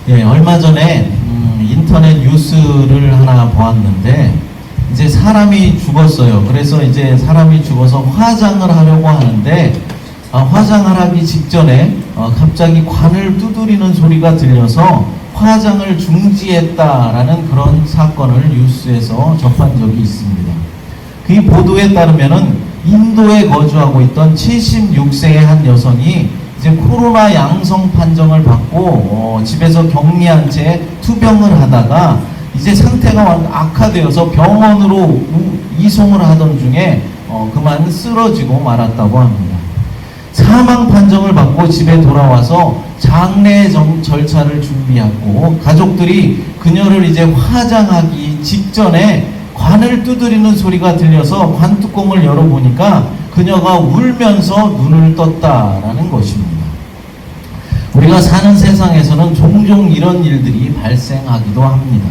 예, 얼마 전에 인터넷 뉴스를 하나 보았는데, 이제 사람이 죽었어요. 그래서 이제 사람이 죽어서 화장을 하려고 하는데, 화장을 하기 직전에 갑자기 관을 두드리는 소리가 들려서 화장을 중지했다라는 그런 사건을 뉴스에서 접한 적이 있습니다. 그 보도에 따르면은 인도에 거주하고 있던 76세의 한 여성이 이제 코로나 양성 판정을 받고 집에서 격리한 채 투병을 하다가 이제 상태가 악화되어서 병원으로 이송을 하던 중에 그만 쓰러지고 말았다고 합니다. 사망 판정을 받고 집에 돌아와서 장례 절차를 준비하고 가족들이 그녀를 이제 화장하기 직전에 관을 두드리는 소리가 들려서 관뚜껑을 열어보니까 그녀가 울면서 눈을 떴다라는 것입니다. 우리가 사는 세상에서는 종종 이런 일들이 발생하기도 합니다.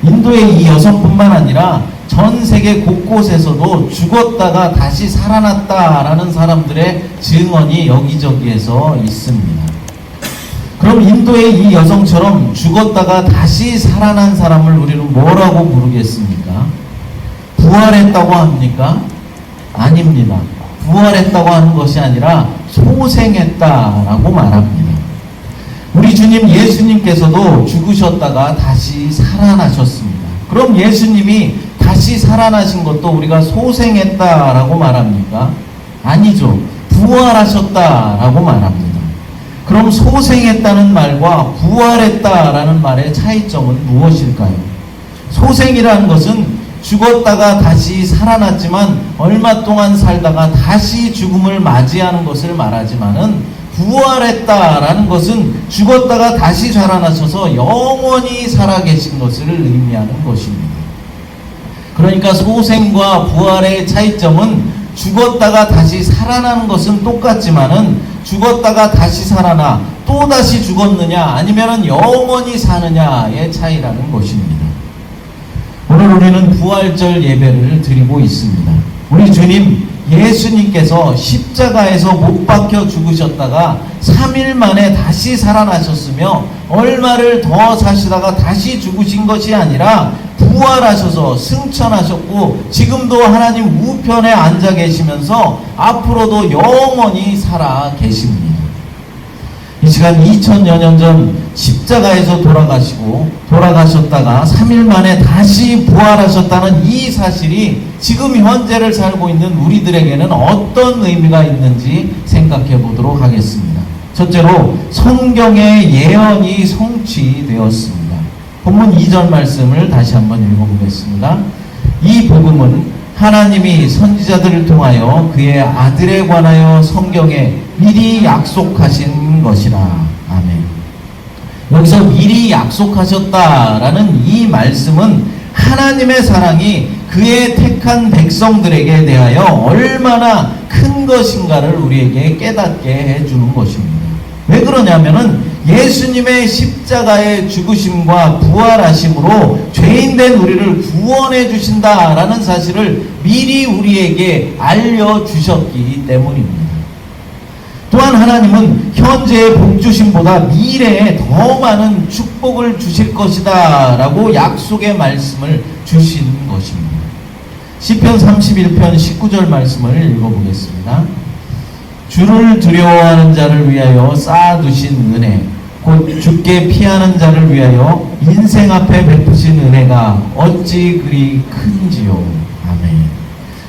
인도의 이 여성뿐만 아니라 전 세계 곳곳에서도 죽었다가 다시 살아났다라는 사람들의 증언이 여기저기에서 있습니다. 그럼 인도의 이 여성처럼 죽었다가 다시 살아난 사람을 우리는 뭐라고 부르겠습니까? 부활했다고 합니까? 아닙니다. 부활했다고 하는 것이 아니라 소생했다라고 말합니다. 우리 주님 예수님께서도 죽으셨다가 다시 살아나셨습니다. 그럼 예수님이 다시 살아나신 것도 우리가 소생했다라고 말합니까? 아니죠. 부활하셨다라고 말합니다. 그럼 소생했다는 말과 부활했다라는 말의 차이점은 무엇일까요? 소생이라는 것은 죽었다가 다시 살아났지만 얼마 동안 살다가 다시 죽음을 맞이하는 것을 말하지만은, 부활했다라는 것은 죽었다가 다시 살아나셔서 영원히 살아계신 것을 의미하는 것입니다. 그러니까 소생과 부활의 차이점은 죽었다가 다시 살아나는 것은 똑같지만은 죽었다가 다시 살아나 또 다시 죽었느냐 아니면은 영원히 사느냐의 차이라는 것입니다. 오늘 우리는 부활절 예배를 드리고 있습니다. 우리 주님 예수님께서 십자가에서 못 박혀 죽으셨다가 3일 만에 다시 살아나셨으며 얼마를 더 사시다가 다시 죽으신 것이 아니라 부활하셔서 승천하셨고 지금도 하나님 우편에 앉아 계시면서 앞으로도 영원히 살아 계십니다. 이 시간 2000여 년 전 십자가에서 돌아가셨다가 3일 만에 다시 부활하셨다는 이 사실이 지금 현재를 살고 있는 우리들에게는 어떤 의미가 있는지 생각해 보도록 하겠습니다. 첫째로 성경의 예언이 성취되었습니다. 본문 2절 말씀을 다시 한번 읽어보겠습니다. 이 복음은 하나님이 선지자들을 통하여 그의 아들에 관하여 성경에 미리 약속하신 것이라. 아멘. 여기서 미리 약속하셨다라는 이 말씀은 하나님의 사랑이 그의 택한 백성들에게 대하여 얼마나 큰 것인가를 우리에게 깨닫게 해주는 것입니다. 왜 그러냐면은 예수님의 십자가의 죽으심과 부활하심으로 죄인된 우리를 구원해 주신다라는 사실을 미리 우리에게 알려주셨기 때문입니다. 또한 하나님은 현재의 복주심보다 미래에 더 많은 축복을 주실 것이다 라고 약속의 말씀을 주신 것입니다. 시편 31편 19절 말씀을 읽어보겠습니다. 주를 두려워하는 자를 위하여 쌓아두신 은혜, 곧 주께 피하는 자를 위하여 인생 앞에 베푸신 은혜가 어찌 그리 큰지요. 아멘.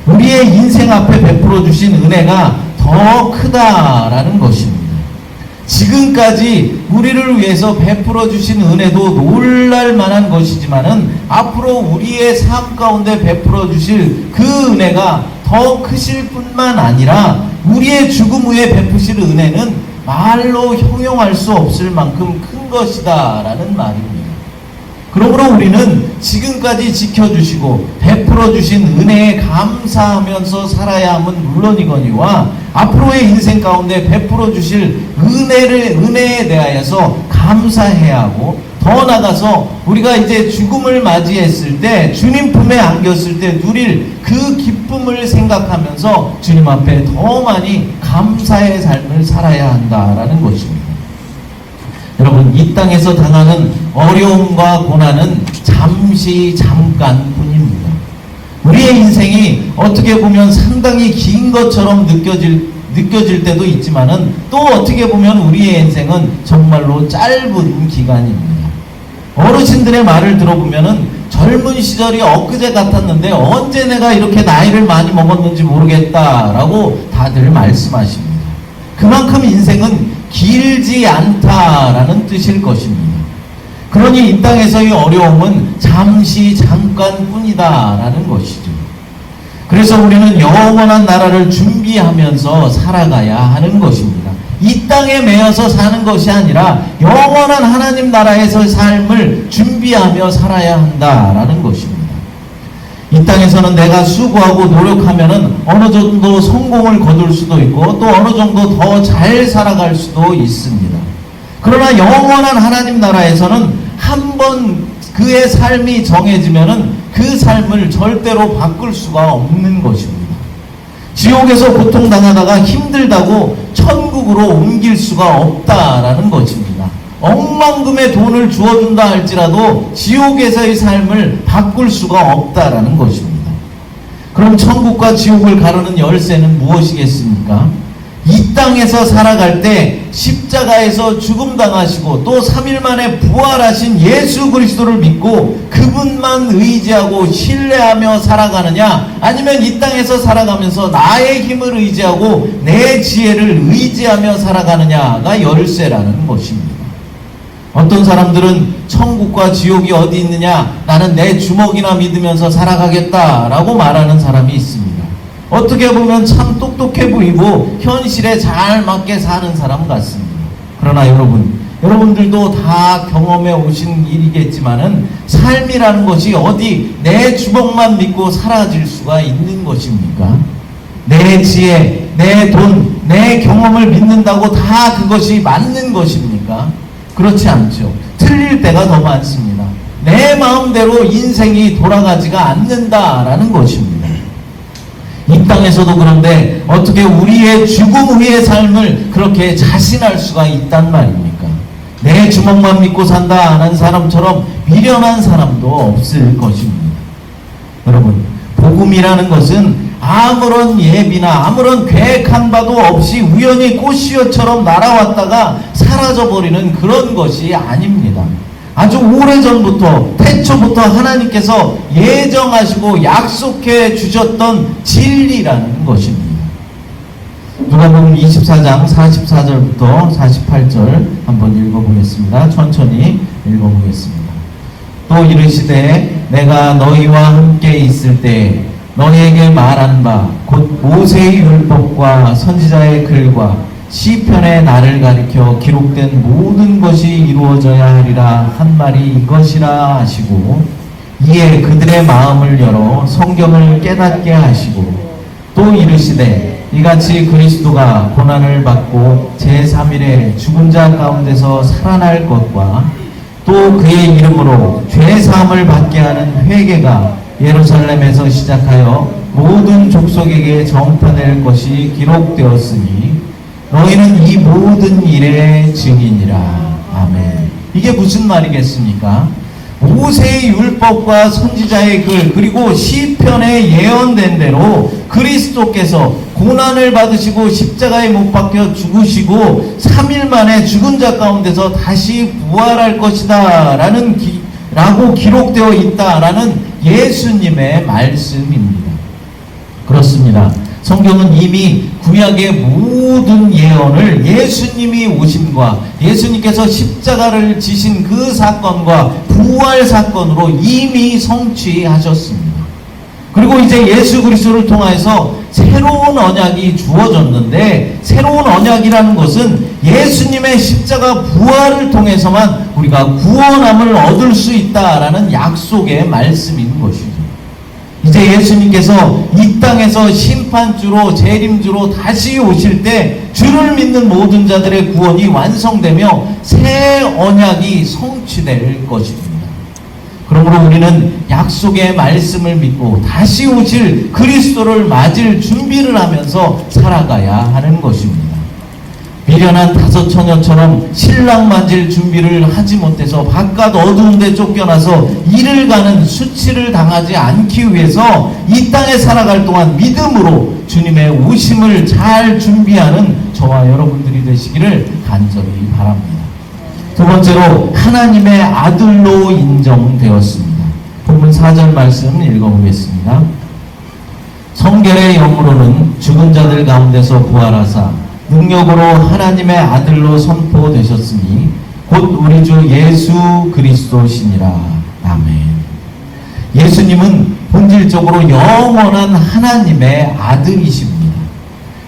우리의 인생 앞에 베풀어 주신 은혜가 더 크다라는 것입니다. 지금까지 우리를 위해서 베풀어 주신 은혜도 놀랄 만한 것이지만은 앞으로 우리의 삶 가운데 베풀어 주실 그 은혜가 더 크실 뿐만 아니라 우리의 죽음 후에 베푸실 은혜는 말로 형용할 수 없을 만큼 큰 것이다 라는 말입니다. 그러므로 우리는 지금까지 지켜주시고 베풀어 주신 은혜에 감사하면서 살아야 함은 물론이거니와 앞으로의 인생 가운데 베풀어 주실 은혜에 대하여서 감사해야 하고, 더 나아가서 우리가 이제 죽음을 맞이했을 때, 주님 품에 안겼을 때 누릴 그 기쁨을 생각하면서 주님 앞에 더 많이 감사의 삶을 살아야 한다라는 것입니다. 여러분, 이 땅에서 당하는 어려움과 고난은 잠깐뿐입니다. 우리의 인생이 어떻게 보면 상당히 긴 것처럼 느껴질 때도 있지만은 또 어떻게 보면 우리의 인생은 정말로 짧은 기간입니다. 어르신들의 말을 들어보면은 젊은 시절이 엊그제 같았는데 언제 내가 이렇게 나이를 많이 먹었는지 모르겠다라고 다들 말씀하십니다. 그만큼 인생은 길지 않다라는 뜻일 것입니다. 그러니 이 땅에서의 어려움은 잠깐뿐이다라는 것이죠. 그래서 우리는 영원한 나라를 준비하면서 살아가야 하는 것입니다. 이 땅에 매여서 사는 것이 아니라 영원한 하나님 나라에서의 삶을 준비하며 살아야 한다라는 것입니다. 이 땅에서는 내가 수고하고 노력하면은 어느 정도 성공을 거둘 수도 있고 또 어느 정도 더 잘 살아갈 수도 있습니다. 그러나 영원한 하나님 나라에서는 한번 그의 삶이 정해지면은 그 삶을 절대로 바꿀 수가 없는 것입니다. 지옥에서 고통당하다가 힘들다고 천국으로 옮길 수가 없다라는 것입니다. 억만금의 돈을 주어준다 할지라도 지옥에서의 삶을 바꿀 수가 없다라는 것입니다. 그럼 천국과 지옥을 가르는 열쇠는 무엇이겠습니까? 이 땅에서 살아갈 때 십자가에서 죽음당하시고 또 3일 만에 부활하신 예수 그리스도를 믿고 그분만 의지하고 신뢰하며 살아가느냐, 아니면 이 땅에서 살아가면서 나의 힘을 의지하고 내 지혜를 의지하며 살아가느냐가 열쇠라는 것입니다. 어떤 사람들은 천국과 지옥이 어디 있느냐, 나는 내 주먹이나 믿으면서 살아가겠다라고 말하는 사람이 있습니다. 어떻게 보면 참 똑똑해 보이고 현실에 잘 맞게 사는 사람 같습니다. 그러나 여러분들도 다 경험해 오신 일이겠지만은 삶이라는 것이 어디 내 주먹만 믿고 사라질 수가 있는 것입니까? 내 지혜, 내 돈, 내 경험을 믿는다고 다 그것이 맞는 것입니까? 그렇지 않죠. 틀릴 때가 더 많습니다. 내 마음대로 인생이 돌아가지가 않는다라는 것입니다. 이 땅에서도 그런데 어떻게 우리의 죽음 후의 삶을 그렇게 자신할 수가 있단 말입니까? 내 주먹만 믿고 산다 하는 사람처럼 미련한 사람도 없을 것입니다. 여러분, 복음이라는 것은 아무런 예비나 아무런 계획한 바도 없이 우연히 꽃이어처럼 날아왔다가 사라져버리는 그런 것이 아닙니다. 아주 오래전부터 태초부터 하나님께서 예정하시고 약속해 주셨던 진리라는 것입니다. 누가복음 24장 44절부터 48절 한번 읽어보겠습니다. 천천히 읽어보겠습니다. 또 이르시되 내가 너희와 함께 있을 때 너희에게 말한 바 곧 모세의 율법과 선지자의 글과 시편의 나를 가리켜 기록된 모든 것이 이루어져야 하리라 한 말이 이것이라 하시고, 이에 그들의 마음을 열어 성경을 깨닫게 하시고, 또 이르시되 이같이 그리스도가 고난을 받고 제3일에 죽은 자 가운데서 살아날 것과 또 그의 이름으로 죄사함을 받게 하는 회개가 예루살렘에서 시작하여 모든 족속에게 전파될 것이 기록되었으니 너희는 이 모든 일의 증인이라. 아멘. 이게 무슨 말이겠습니까? 모세의 율법과 선지자의 글 그리고 시편에 예언된 대로 그리스도께서 고난을 받으시고 십자가에 못 박혀 죽으시고 3일 만에 죽은 자 가운데서 다시 부활할 것이다 라고 기록되어 있다라는 예수님의 말씀입니다. 그렇습니다. 성경은 이미 구약의 모든 예언을 예수님이 오심과 예수님께서 십자가를 지신 그 사건과 부활 사건으로 이미 성취하셨습니다. 그리고 이제 예수 그리스도를 통해서 새로운 언약이 주어졌는데, 새로운 언약이라는 것은 예수님의 십자가 부활을 통해서만 우리가 구원함을 얻을 수 있다라는 약속의 말씀인 것이죠. 이제 예수님께서 이 땅에서 심판주로 재림주로 다시 오실 때 주를 믿는 모든 자들의 구원이 완성되며 새 언약이 성취될 것입니다. 그러므로 우리는 약속의 말씀을 믿고 다시 오실 그리스도를 맞을 준비를 하면서 살아가야 하는 것입니다. 미련한 다섯 처녀처럼 신랑 맞을 준비를 하지 못해서 바깥 어두운 데 쫓겨나서 일을 가는 수치를 당하지 않기 위해서 이 땅에 살아갈 동안 믿음으로 주님의 오심을 잘 준비하는 저와 여러분들이 되시기를 간절히 바랍니다. 두 번째로 하나님의 아들로 인정되었습니다. 본문 4절 말씀 읽어보겠습니다. 성결의 영으로는 죽은 자들 가운데서 부활하사 능력으로 하나님의 아들로 선포되셨으니 곧 우리 주 예수 그리스도시니라. 아멘. 예수님은 본질적으로 영원한 하나님의 아들이십니다.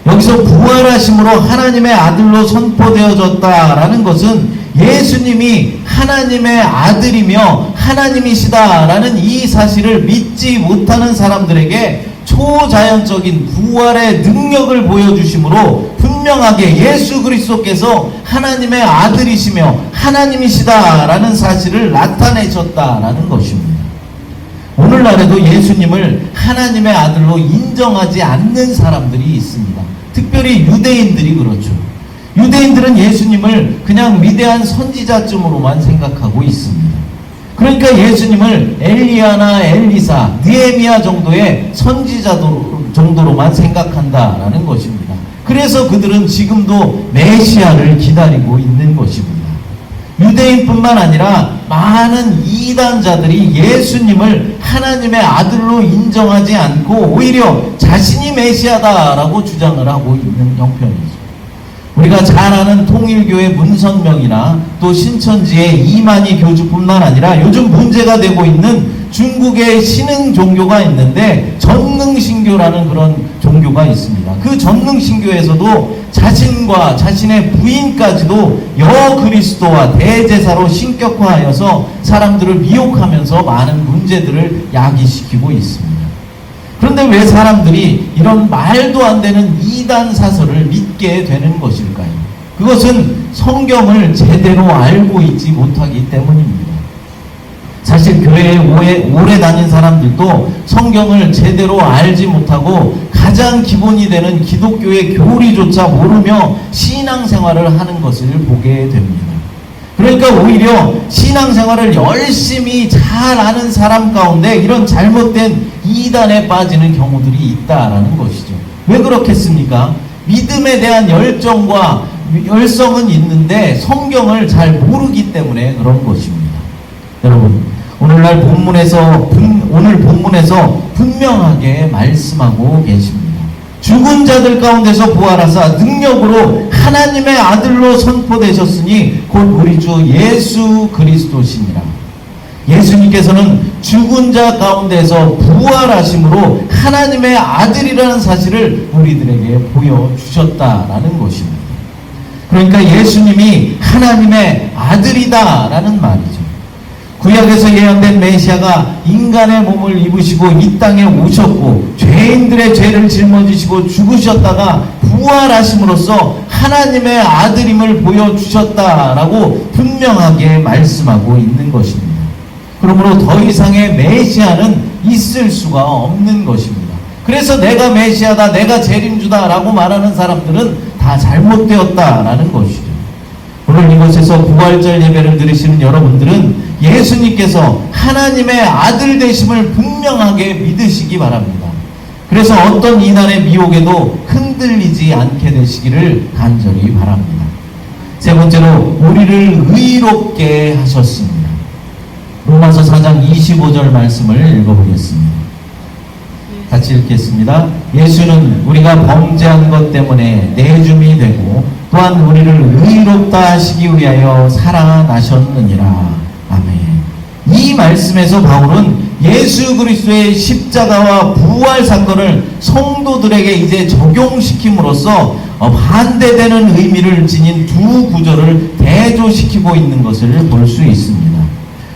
여기서 부활하심으로 하나님의 아들로 선포되어졌다라는 것은 예수님이 하나님의 아들이며 하나님이시다라는 이 사실을 믿지 못하는 사람들에게 초자연적인 부활의 능력을 보여주심으로 분명하게 예수 그리스도께서 하나님의 아들이시며 하나님이시다라는 사실을 나타내셨다라는 것입니다. 오늘날에도 예수님을 하나님의 아들로 인정하지 않는 사람들이 있습니다. 특별히 유대인들이 그렇죠. 유대인들은 예수님을 그냥 위대한 선지자쯤으로만 생각하고 있습니다. 그러니까 예수님을 엘리야나 엘리사, 느헤미야 정도의 선지자 정도로만 생각한다라는 것입니다. 그래서 그들은 지금도 메시아를 기다리고 있는 것입니다. 유대인뿐만 아니라 많은 이단자들이 예수님을 하나님의 아들로 인정하지 않고 오히려 자신이 메시아다라고 주장을 하고 있는 형편이죠. 우리가 잘 아는 통일교의 문선명이나 또 신천지의 이만희 교주뿐만 아니라 요즘 문제가 되고 있는 중국의 신흥 종교가 있는데 전능신교라는 그런 종교가 있습니다. 그 전능신교에서도 자신과 자신의 부인까지도 여그리스도와 대제사로 신격화하여서 사람들을 미혹하면서 많은 문제들을 야기시키고 있습니다. 그런데 왜 사람들이 이런 말도 안 되는 이단 사설을 믿게 되는 것일까요? 그것은 성경을 제대로 알고 있지 못하기 때문입니다. 사실 교회에 오래 다닌 사람들도 성경을 제대로 알지 못하고 가장 기본이 되는 기독교의 교리조차 모르며 신앙생활을 하는 것을 보게 됩니다. 그러니까 오히려 신앙생활을 열심히 잘 아는 사람 가운데 이런 잘못된 이단에 빠지는 경우들이 있다라는 것이죠. 왜 그렇겠습니까? 믿음에 대한 열정과 열성은 있는데 성경을 잘 모르기 때문에 그런 것입니다. 여러분, 오늘 본문에서 분명하게 말씀하고 계십니다. 죽은 자들 가운데서 부활하사 능력으로 하나님의 아들로 선포되셨으니 곧 우리 주 예수 그리스도시니라. 예수님께서는 죽은 자 가운데서 부활하심으로 하나님의 아들이라는 사실을 우리들에게 보여주셨다라는 것입니다. 그러니까 예수님이 하나님의 아들이다라는 말이죠. 구약에서 예언된 메시아가 인간의 몸을 입으시고 이 땅에 오셨고 죄인들의 죄를 짊어지시고 죽으셨다가 부활하심으로써 하나님의 아들임을 보여주셨다라고 분명하게 말씀하고 있는 것입니다. 그러므로 더 이상의 메시아는 있을 수가 없는 것입니다. 그래서 내가 메시아다, 내가 재림주다라고 말하는 사람들은 다 잘못되었다라는 것이죠. 오늘 이곳에서 부활절 예배를 드리시는 여러분들은 예수님께서 하나님의 아들 되심을 분명하게 믿으시기 바랍니다. 그래서 어떤 이단의 미혹에도 흔들리지 않게 되시기를 간절히 바랍니다. 세 번째로 우리를 의롭게 하셨습니다. 로마서 4장 25절 말씀을 읽어보겠습니다. 같이 읽겠습니다. 예수는 우리가 범죄한 것 때문에 내줌이 되고 또한 우리를 의롭다 하시기 위하여 살아나셨느니라. 아멘. 이 말씀에서 바울은 예수 그리스도의 십자가와 부활 사건을 성도들에게 이제 적용시킴으로써 반대되는 의미를 지닌 두 구절을 대조시키고 있는 것을 볼 수 있습니다.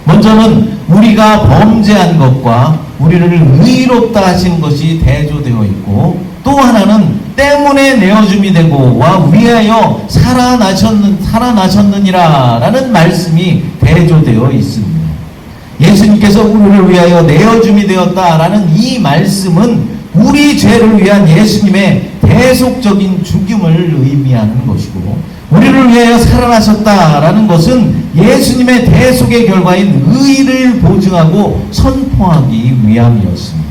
먼저는 우리가 범죄한 것과 우리를 의롭다 하신 것이 대조되어 있고, 또 하나는 때문에 내어줌이 되고와 위하여 살아나셨느니라 라는 말씀이 대조되어 있습니다. 예수님께서 우리를 위하여 내어줌이 되었다라는 이 말씀은 우리 죄를 위한 예수님의 대속적인 죽임을 의미하는 것이고, 우리를 위하여 살아나셨다라는 것은 예수님의 대속의 결과인 의를 보증하고 선포하기 위함이었습니다.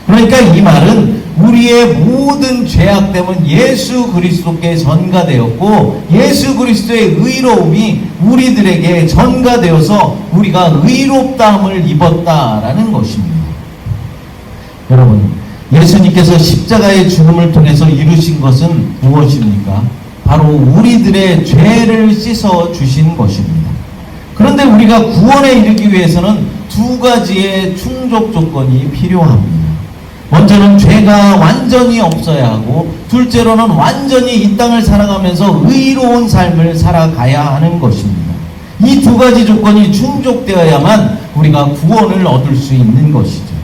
그러니까 이 말은 우리의 모든 죄악됨은 예수 그리스도께 전가되었고, 예수 그리스도의 의로움이 우리들에게 전가되어서 우리가 의롭다함을 입었다라는 것입니다. 여러분, 예수님께서 십자가의 죽음을 통해서 이루신 것은 무엇입니까? 바로 우리들의 죄를 씻어 주신 것입니다. 그런데 우리가 구원에 이르기 위해서는 두 가지의 충족 조건이 필요합니다. 먼저는 죄가 완전히 없어야 하고, 둘째로는 완전히 이 땅을 살아가면서 의로운 삶을 살아가야 하는 것입니다. 이 두 가지 조건이 충족되어야만 우리가 구원을 얻을 수 있는 것이죠.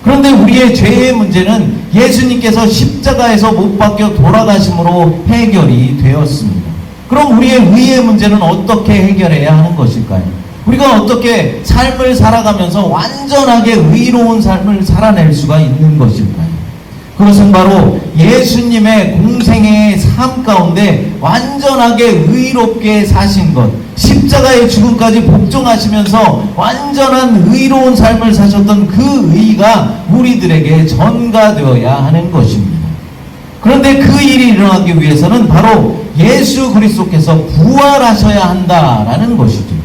그런데 우리의 죄의 문제는 예수님께서 십자가에서 못 박혀 돌아가심으로 해결이 되었습니다. 그럼 우리의 의의 문제는 어떻게 해결해야 하는 것일까요? 우리가 어떻게 삶을 살아가면서 완전하게 의로운 삶을 살아낼 수가 있는 것일까요? 그것은 바로 예수님의 공생애의 삶 가운데 완전하게 의롭게 사신 것, 십자가의 죽음까지 복종하시면서 완전한 의로운 삶을 사셨던 그 의가 우리들에게 전가되어야 하는 것입니다. 그런데 그 일이 일어나기 위해서는 바로 예수 그리스도께서 부활하셔야 한다라는 것이죠.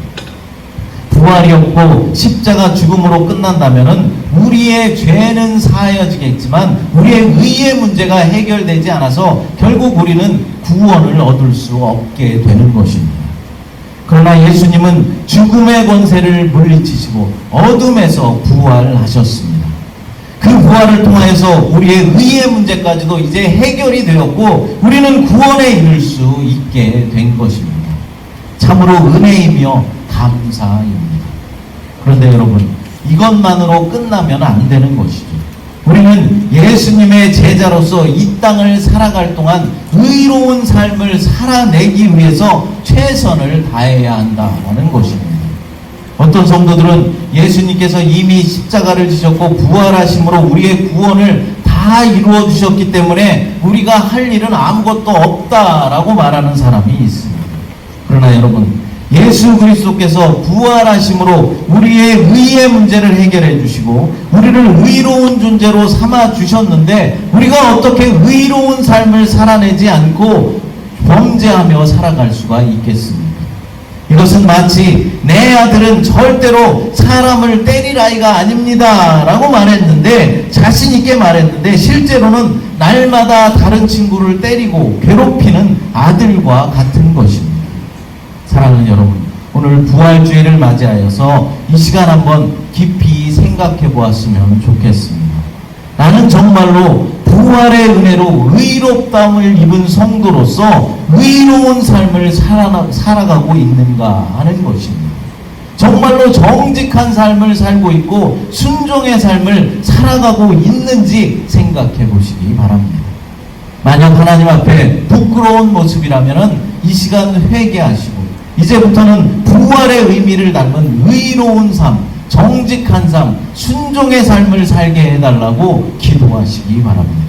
부활이 없고 십자가 죽음으로 끝난다면은 우리의 죄는 사하여지겠지만 우리의 의의 문제가 해결되지 않아서 결국 우리는 구원을 얻을 수 없게 되는 것입니다. 그러나 예수님은 죽음의 권세를 물리치시고 어둠에서 부활하셨습니다. 그 부활을 통하여서 우리의 의의 문제까지도 이제 해결이 되었고 우리는 구원에 이를 수 있게 된 것입니다. 참으로 은혜이며 감사입니다. 그런데 여러분, 이것만으로 끝나면 안 되는 것이죠. 우리는 예수님의 제자로서 이 땅을 살아갈 동안 의로운 삶을 살아내기 위해서 최선을 다해야 한다는 것입니다. 어떤 성도들은 예수님께서 이미 십자가를 지셨고 부활하심으로 우리의 구원을 다 이루어 주셨기 때문에 우리가 할 일은 아무것도 없다라고 말하는 사람이 있습니다. 그러나 여러분, 예수 그리스도께서 부활하심으로 우리의 의의 문제를 해결해 주시고 우리를 의로운 존재로 삼아 주셨는데 우리가 어떻게 의로운 삶을 살아내지 않고 범죄하며 살아갈 수가 있겠습니까? 이것은 마치 내 아들은 절대로 사람을 때릴 아이가 아닙니다 라고 말했는데, 자신 있게 말했는데 실제로는 날마다 다른 친구를 때리고 괴롭히는 아들과 같은 것입니다. 사랑하는 여러분, 오늘 부활주의를 맞이하여서 이 시간 한번 깊이 생각해 보았으면 좋겠습니다. 나는 정말로 부활의 은혜로 의롭다움을 입은 성도로서 의로운 삶을 살아가고 있는가 하는 것입니다. 정말로 정직한 삶을 살고 있고 순종의 삶을 살아가고 있는지 생각해 보시기 바랍니다. 만약 하나님 앞에 부끄러운 모습이라면 이 시간 회개하시고 이제부터는 부활의 의미를 담은 의로운 삶, 정직한 삶, 순종의 삶을 살게 해달라고 기도하시기 바랍니다.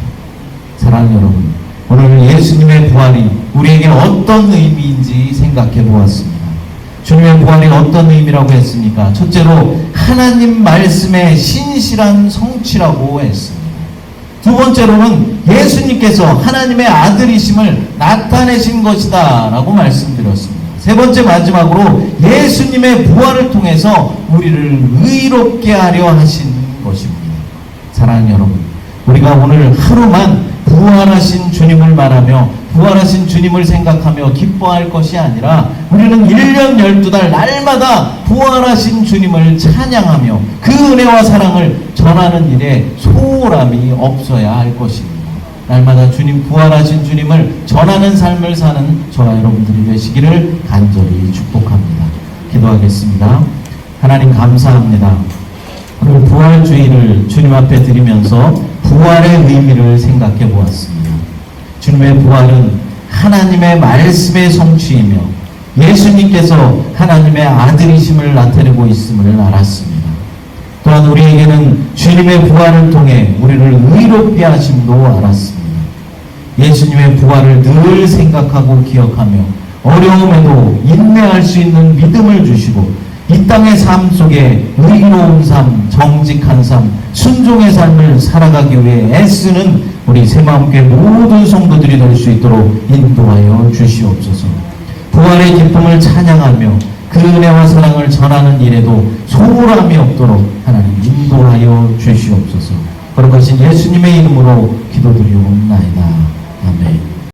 사랑하는 여러분, 오늘 예수님의 부활이 우리에게 어떤 의미인지 생각해 보았습니다. 주님의 부활이 어떤 의미라고 했습니까? 첫째로 하나님 말씀의 신실한 성취라고 했습니다. 두 번째로는 예수님께서 하나님의 아들이심을 나타내신 것이다 라고 말씀드렸습니다. 세 번째 마지막으로 예수님의 부활을 통해서 우리를 의롭게 하려 하신 것입니다. 사랑하는 여러분, 우리가 오늘 하루만 부활하신 주님을 말하며 부활하신 주님을 생각하며 기뻐할 것이 아니라 우리는 1년 12달 날마다 부활하신 주님을 찬양하며 그 은혜와 사랑을 전하는 일에 소홀함이 없어야 할 것입니다. 날마다 주님, 부활하신 주님을 전하는 삶을 사는 저와 여러분들이 되시기를 간절히 축복합니다. 기도하겠습니다. 하나님 감사합니다. 오늘 부활주의를 주님 앞에 드리면서 부활의 의미를 생각해 보았습니다. 주님의 부활은 하나님의 말씀의 성취이며 예수님께서 하나님의 아들이심을 나타내고 있음을 알았습니다. 또한 우리에게는 주님의 부활을 통해 우리를 의롭게 하심도 알았습니다. 예수님의 부활을 늘 생각하고 기억하며 어려움에도 인내할 수 있는 믿음을 주시고 이 땅의 삶 속에 의로운 삶, 정직한 삶, 순종의 삶을 살아가기 위해 애쓰는 우리 새마음교회 모든 성도들이 될 수 있도록 인도하여 주시옵소서. 부활의 기쁨을 찬양하며 그 은혜와 사랑을 전하는 일에도 소홀함이 없도록 하나님 인도하여 주시옵소서. 거룩하신 예수님의 이름으로 기도드리옵나이다. 아멘.